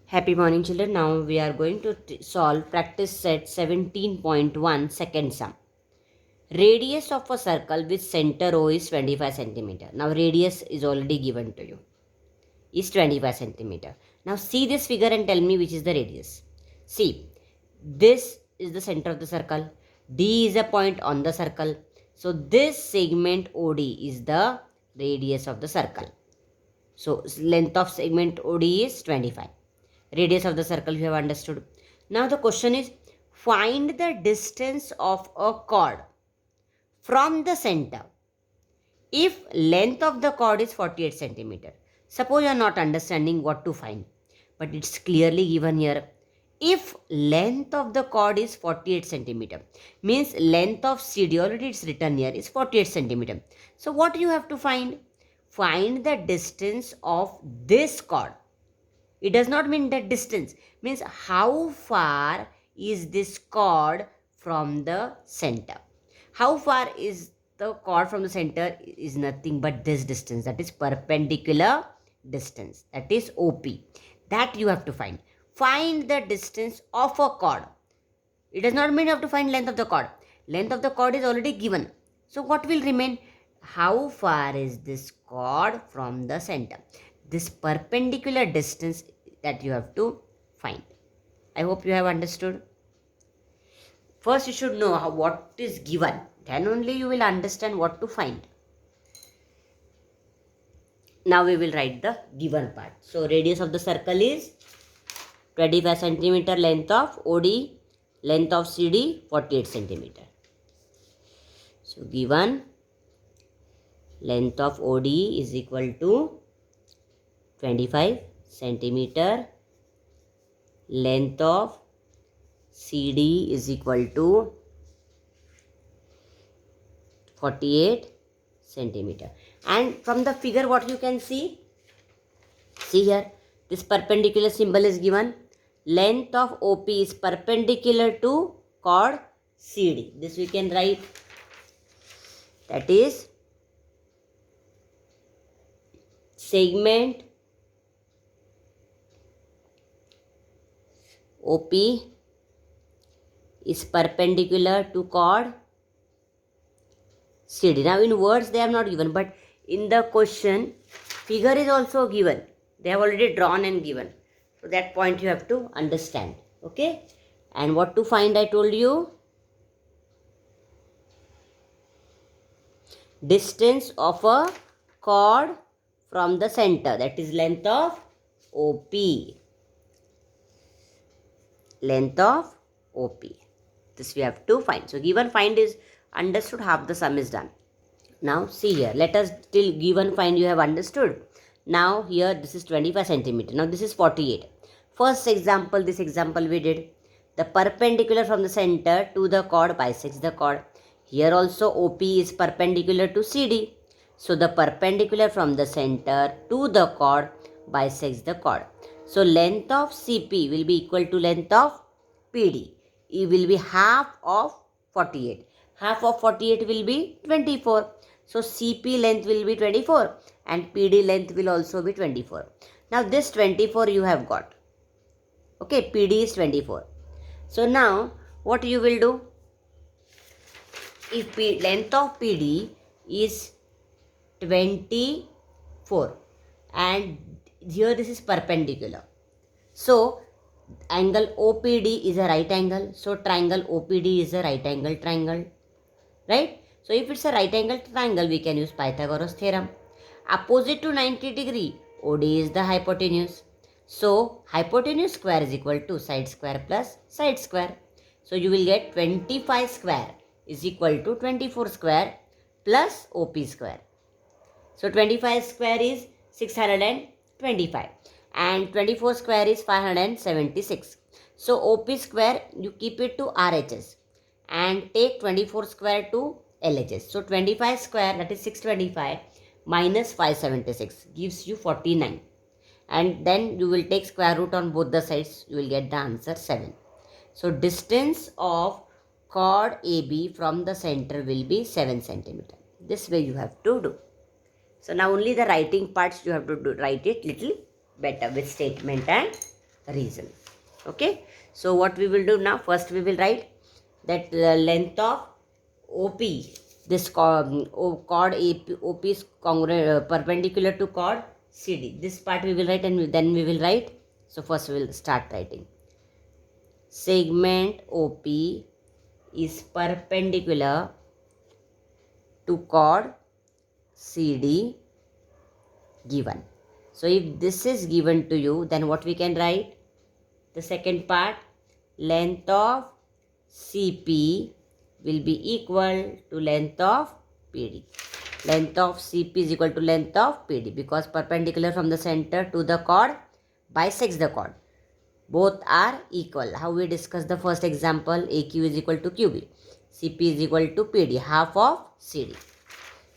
Happy morning, children. Now we are going to solve practice set 17.1 second sum. Radius of a circle with center O is 25 centimeter. Now radius is already given to you. Is 25 centimeter. Now see this figure and tell me which is the radius. See, this is the center of the circle. D is a point on the circle. So this segment OD is the radius of the circle. So length of segment OD is 25. Radius of the circle you have understood. Now the question is, find the distance of a chord from the center if length of the chord is 48 centimeter. Suppose you are not understanding what to find, but it's clearly given here. If length of the chord is 48 centimeter, means length of CD, already it's written here, is 48 centimeter. So what you have to find? Find the distance of this chord. It does not mean that distance, means how far is this chord from the center. How far is the chord from the center is nothing but this distance, that is perpendicular distance, that is OP. That you have to find. Find the distance of a chord. It does not mean you have to find length of the chord. Length of the chord is already given. So what will remain? How far is this chord from the center? This perpendicular distance that you have to find. I hope you have understood. First you should know what is given. Then only you will understand what to find. Now we will write the given part. So radius of the circle is 25 centimeter, length of OD, length of CD 48 centimeter. So given length of OD is equal to 25 centimeter, length of CD is equal to 48 centimeter. And from the figure what you can see here, this perpendicular symbol is given. Length of OP is perpendicular to chord CD. This we can write, that is segment OP is perpendicular to chord CD. Now in words they have not given, but in the question figure is also given. They have already drawn and given. So that point you have to understand. Okay. And what to find, I told you. Distance of a chord from the center, that is length of OP. Length of OP. This we have to find. So given find is understood, half the sum is done. Now see here, let us till given find you have understood. Now here this is 25 centimeter. Now this is 48. First example, this example we did. The perpendicular from the center to the chord bisects the chord. Here also OP is perpendicular to CD. So the perpendicular from the center to the chord bisects the chord. So length of CP will be equal to length of PD. It will be half of 48. Half of 48 will be 24. So CP length will be 24 and PD length will also be 24. Now this 24 you have got. Okay, PD is 24. So now what you will do? If length of PD is 24 and here this is perpendicular. So angle OPD is a right angle. So triangle OPD is a right angle triangle. Right? So if it's a right angle triangle, we can use Pythagoras theorem. Opposite to 90 degree, OD is the hypotenuse. So hypotenuse square is equal to side square plus side square. So you will get 25 square is equal to 24 square plus OP square. So 25 square is 625 and 24 square is 576. So OP square you keep it to RHS and take 24 square to LHS. So 25 square, that is 625 minus 576 gives you 49. And then you will take square root on both the sides. You will get the answer 7. So distance of chord AB from the center will be 7 centimeter. This way you have to do. So now only the writing parts you have to write it little better with statement and reason. Okay, so what we will do now, first we will write that the length of OP, this chord OP is perpendicular to chord CD. This part we will write, and then we will write. So first we will start writing. Segment OP is perpendicular to chord CD given. So if this is given to you, then what we can write? The second part, length of CP will be equal to length of PD. Length of CP is equal to length of PD because perpendicular from the center to the chord bisects the chord. Both are equal. How we discussed the first example, AQ is equal to QB. CP is equal to PD, half of CD.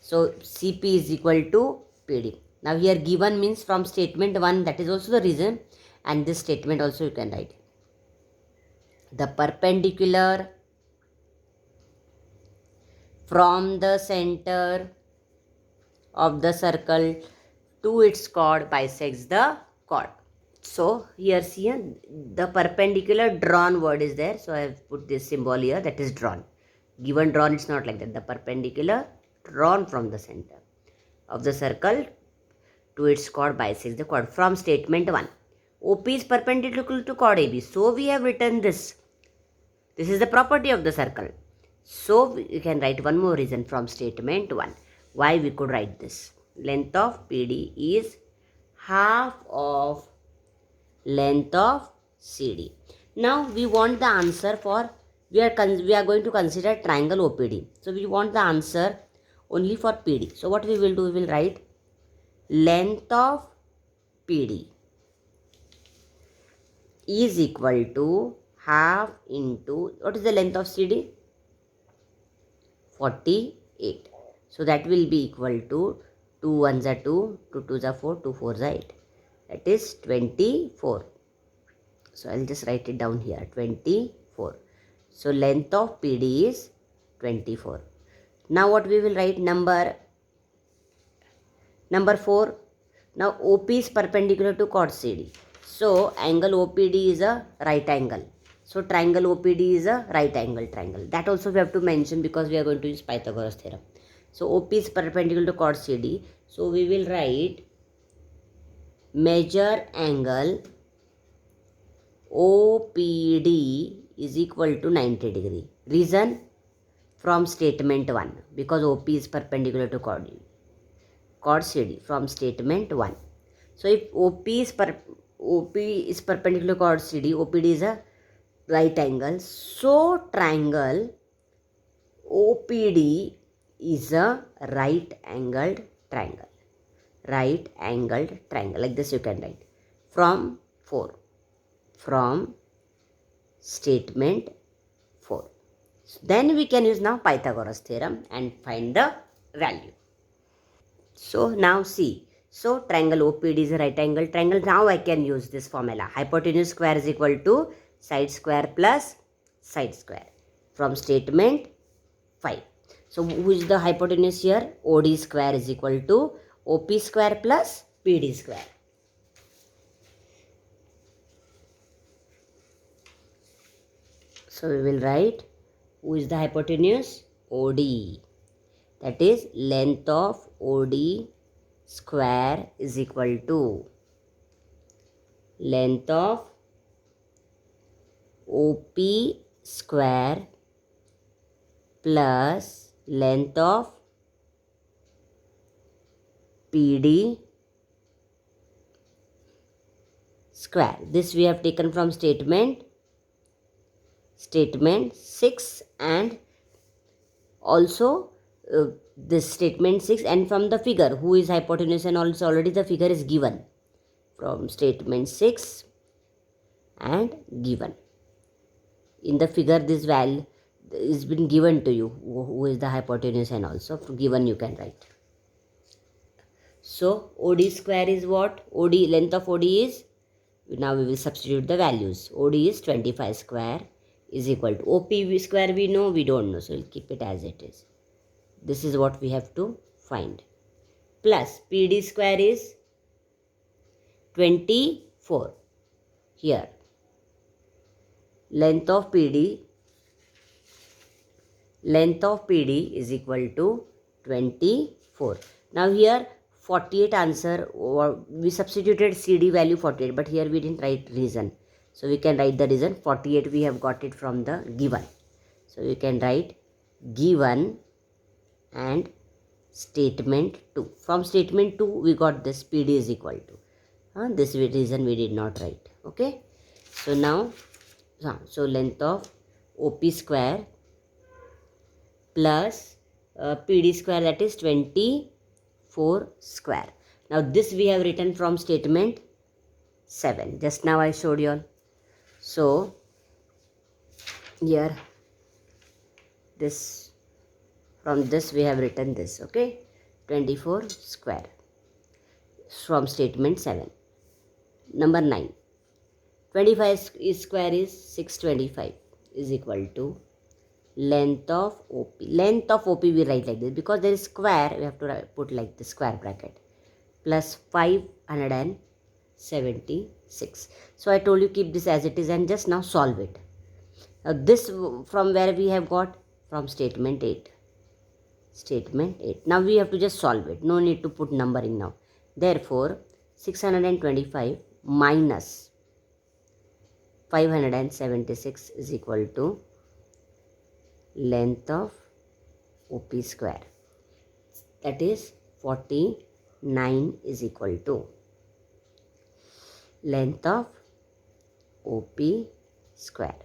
So CP is equal to PD. Now here given means from statement 1, that is also the reason, and this statement also you can write. The perpendicular from the center of the circle to its chord bisects the chord. So here see the perpendicular drawn word is there. So I have put this symbol here, that is drawn. Given drawn, it's not like that. The perpendicular drawn from the center of the circle to its chord bisects the chord. From statement 1, OP is perpendicular to chord AB. So we have written this. This is the property of the circle. So we can write one more reason from statement 1. Why we could write this? Length of PD is half of length of CD. Now we want the answer for, we are going to consider triangle OPD. So we want the answer only for PD. So what we will do, we will write length of PD is equal to half into, what is the length of CD? 48. So that will be equal to 2 1s are 2, 2 2s are 4, 2 4s are 8. That is 24. So I'll just write it down here, 24. So length of PD is 24. Now what we will write, number 4. Now OP is perpendicular to chord CD. So angle OPD is a right angle. So triangle OPD is a right angle triangle. That also we have to mention because we are going to use Pythagoras theorem. So OP is perpendicular to chord CD. So we will write measure angle OPD is equal to 90 degree. Reason, from statement 1, because OP is perpendicular to chord CD from statement 1. So if OP is perpendicular to chord CD, OPD is a right angle. So triangle OPD is a right angled triangle. Right angled triangle. Like this you can write. From statement 4. So then we can use now Pythagoras theorem and find the value. So now see. So triangle OPD is a right angle triangle. Now I can use this formula. Hypotenuse square is equal to side square plus side square. From statement 5. So who is the hypotenuse here? OD square is equal to OP square plus PD square. So we will write, who is the hypotenuse? OD. That is length of OD square is equal to length of OP square plus length of PD square. This we have taken from statement 6, and also this statement 6, and from the figure who is hypotenuse, and also already the figure is given from statement 6 and given. In the figure this value is been given to you, who is the hypotenuse, and also given you can write. So OD square is what? OD, length of OD is, now we will substitute the values. OD is 25 square is equal to OP square we know, we don't know, so we'll keep it as it is. This is what we have to find. Plus PD square is 24. here length of PD is equal to 24. Now here 48 answer, or we substituted CD value 48, but here we didn't write reason. So we can write the reason. 48 we have got it from the given. So we can write given and statement 2. From statement 2 we got this PD is equal to. This reason we did not write. Okay. So now, so length of OP square plus PD square, that is 24 square. Now this we have written from statement 7. Just now I showed you all. So here this, from this we have written this. Okay, 24 square from statement 7. Number 9. 25 square is 625 is equal to length of OP. Length of OP we write like this, because there is square, we have to put like the square bracket, plus 576. So I told you keep this as it is and just now solve it. Now this from where we have got? From statement 8. Statement 8. Now we have to just solve it. No need to put numbering now. Therefore 625 minus 576 is equal to length of OP square, that is 49 is equal to length of OP square.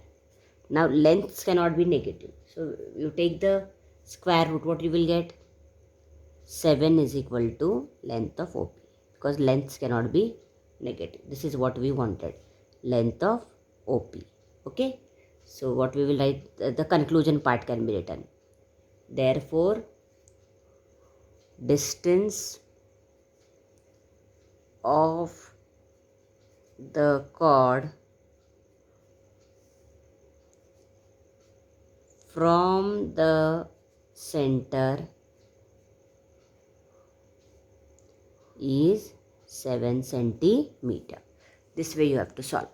Now lengths cannot be negative, so you take the square root, what you will get? 7 is equal to length of OP, because lengths cannot be negative. This is what we wanted, length of OP. Okay, so what we will write, the conclusion part can be written. Therefore distance of the chord from the center is 7 centimeter. This way you have to solve.